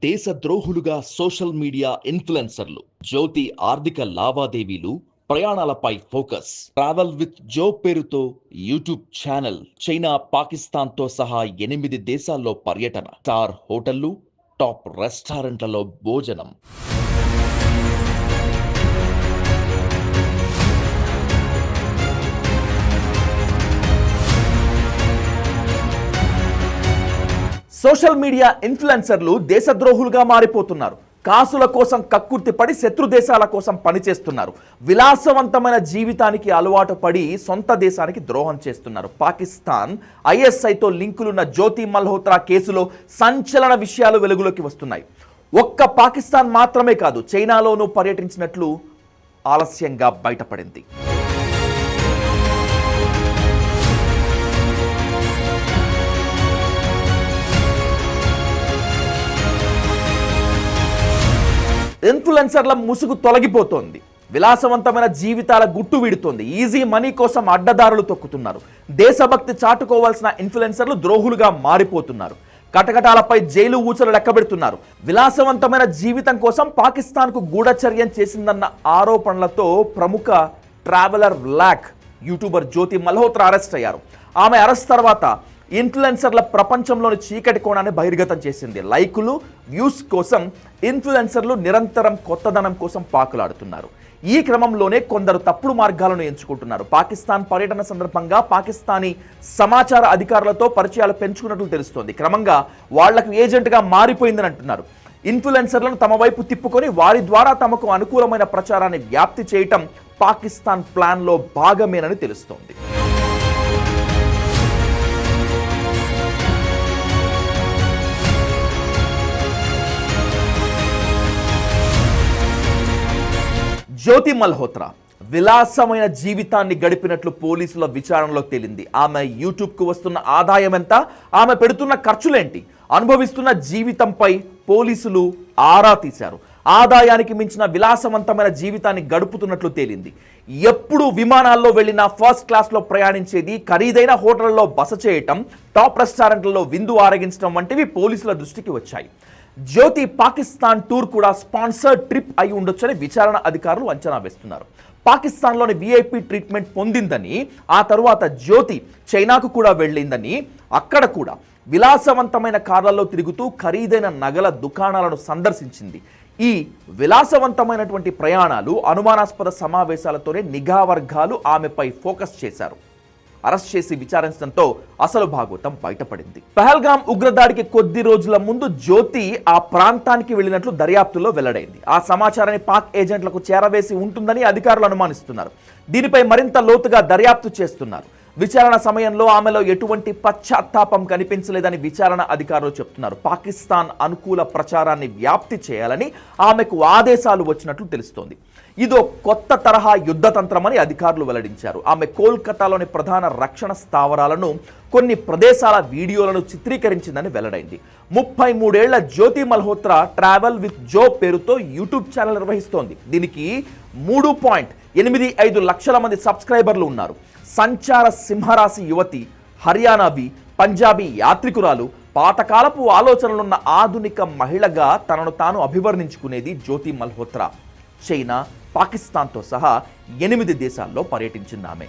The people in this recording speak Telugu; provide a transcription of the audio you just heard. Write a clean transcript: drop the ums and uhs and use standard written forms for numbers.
దేశద్రోహులుగా సోషల్ మీడియా ఇన్ఫ్లుయెన్సర్లు. జ్యోతి ఆర్థిక లావాదేవీలు, ప్రయాణాలపై ఫోకస్. ట్రావెల్ విత్ జో పేరుతో యూట్యూబ్ ఛానల్. చైనా, పాకిస్తాన్తో సహా 8 దేశాల్లో పర్యటన. స్టార్ హోటళ్లు, టాప్ రెస్టారెంట్లలో భోజనం. సోషల్ మీడియా ఇన్ఫ్లుయెన్సర్లు దేశద్రోహులుగా మారిపోతున్నారు. కాసుల కోసం కక్కుర్తిపడి శత్రు దేశాల కోసం పనిచేస్తున్నారు. విలాసవంతమైన జీవితానికి అలవాటు పడి సొంత దేశానికి ద్రోహం చేస్తున్నారు. పాకిస్తాన్ ఐఎస్ఐతో లింకులున్న జ్యోతి మల్హోత్రా కేసులో సంచలన విషయాలు వెలుగులోకి వస్తున్నాయి. ఒక్క పాకిస్తాన్ మాత్రమే కాదు, చైనాలోనూ పర్యటించినట్లు ఆలస్యంగా బయటపడింది. ఇన్ఫ్లుయెన్సర్ల ముసుగు తొలగిపోతోంది. విలాసవంతమైన జీవితాల గుట్టు వీడుతోంది. ఈజీ మనీ కోసం అడ్డదారులు తొక్కుతున్నారు. దేశభక్తి చాటుకోవాల్సిన ఇన్ఫ్లుయెన్సర్లు ద్రోహులుగా మారిపోతున్నారు. కటకటాలపై జైలు ఊచలు లెక్కబెడుతున్నారు. విలాసవంతమైన జీవితం కోసం పాకిస్తాన్కు గూఢచర్యం చేసిందన్న ఆరోపణలతో ప్రముఖ ట్రావెలర్ వ్లాగ్ యూట్యూబర్ జ్యోతి మల్హోత్రా అరెస్ట్ అయ్యారు. ఆమె అరెస్ట్ తర్వాత ఇన్ఫ్లుయెన్సర్ల ప్రపంచంలోని చీకటి కోణాన్ని బహిర్గతం చేసింది. లైకులు, వ్యూస్ కోసం ఇన్ఫ్లుయెన్సర్లు నిరంతరం కొత్తదనం కోసం పాకులాడుతున్నారు. ఈ క్రమంలోనే కొందరు తప్పుడు మార్గాలను ఎంచుకుంటున్నారు. పాకిస్తాన్ పర్యటన సందర్భంగా పాకిస్తానీ సమాచార అధికారులతో పరిచయాలు పెంచుకున్నట్లు తెలుస్తోంది. క్రమంగా వాళ్లకు ఏజెంట్గా మారిపోయిందని అంటున్నారు. ఇన్ఫ్లుయెన్సర్లను తమ వైపు తిప్పుకొని వారి ద్వారా తమకు అనుకూలమైన ప్రచారాన్ని వ్యాప్తి చేయటం పాకిస్తాన్ ప్లాన్లో భాగమేనని తెలుస్తోంది. జ్యోతి మల్హోత్రా విలాసమైన జీవితాన్ని గడిపినట్లు పోలీసుల విచారణలో తేలింది. ఆమె యూట్యూబ్కు వస్తున్న ఆదాయం ఎంత, ఆమె పెడుతున్న ఖర్చులేంటి, అనుభవిస్తున్న జీవితంపై పోలీసులు ఆరా తీశారు. ఆదాయానికి మించిన విలాసవంతమైన జీవితాన్ని గడుపుతున్నట్లు తేలింది. ఎప్పుడు విమానాల్లో వెళ్ళినా ఫస్ట్ క్లాస్లో ప్రయాణించేది, ఖరీదైన హోటళ్లలో బస చేయటం, టాప్ రెస్టారెంట్లలో విందు ఆరగించడం వంటివి పోలీసుల దృష్టికి వచ్చాయి. జ్యోతి పాకిస్తాన్ టూర్ కూడా స్పాన్సర్డ్ ట్రిప్ అయి ఉండొచ్చని విచారణ అధికారులు అంచనా వేస్తున్నారు. పాకిస్తాన్లోని విఐపి ట్రీట్మెంట్ పొందిందని, ఆ తరువాత జ్యోతి చైనాకు కూడా వెళ్ళిందని, అక్కడ కూడా విలాసవంతమైన కార్లలో తిరుగుతూ ఖరీదైన నగల దుకాణాలను సందర్శించింది. ఈ విలాసవంతమైనటువంటి ప్రయాణాలు, అనుమానాస్పద సమావేశాలతోనే నిఘా వర్గాలు ఆమెపై ఫోకస్ చేశారు. అరెస్ట్ చేసి విచారించడంతో అసలు భాగవతం బయటపడింది. పహల్గామ్ ఉగ్రదాడికి కొద్ది రోజుల ముందు జ్యోతి ఆ ప్రాంతానికి వెళ్ళినట్లు దర్యాప్తులో వెల్లడైంది. ఆ సమాచారాన్ని పాక్ ఏజెంట్లకు చేరవేసి ఉంటుందని అధికారులు అనుమానిస్తున్నారు. దీనిపై మరింత లోతుగా దర్యాప్తు చేస్తున్నారు. విచారణ సమయంలో ఆమెలో ఎటువంటి పశ్చాత్తాపం కనిపించలేదని విచారణ అధికారులు చెప్తున్నారు. పాకిస్తాన్ అనుకూల ప్రచారాన్ని వ్యాప్తి చేయాలని ఆమెకు ఆదేశాలు వచ్చినట్లు తెలుస్తోంది. ఇదో కొత్త తరహా యుద్ధతంత్రమని అధికారులు వెల్లడించారు. ఆమె కోల్కతాలోని ప్రధాన రక్షణ స్థావరాలను, కొన్ని ప్రదేశాల వీడియోలను చిత్రీకరించిందని వెల్లడైంది. 33 ఏళ్ల జ్యోతి మల్హోత్రా ట్రావెల్ విత్ జో పేరుతో యూట్యూబ్ ఛానల్ నిర్వహిస్తోంది. దీనికి 3.85 లక్షల మంది సబ్స్క్రైబర్లు ఉన్నారు. సంచార సింహరాశి యువతి, హర్యానావి, పంజాబీ యాత్రికురాలు, పాతకాలపు ఆలోచనలున్న ఆధునిక మహిళగా తనను తాను అభివర్ణించుకునేది జ్యోతి మల్హోత్రా. చైనా, పాకిస్తాన్తో సహా 8 దేశాల్లో పర్యటించింది ఆమె.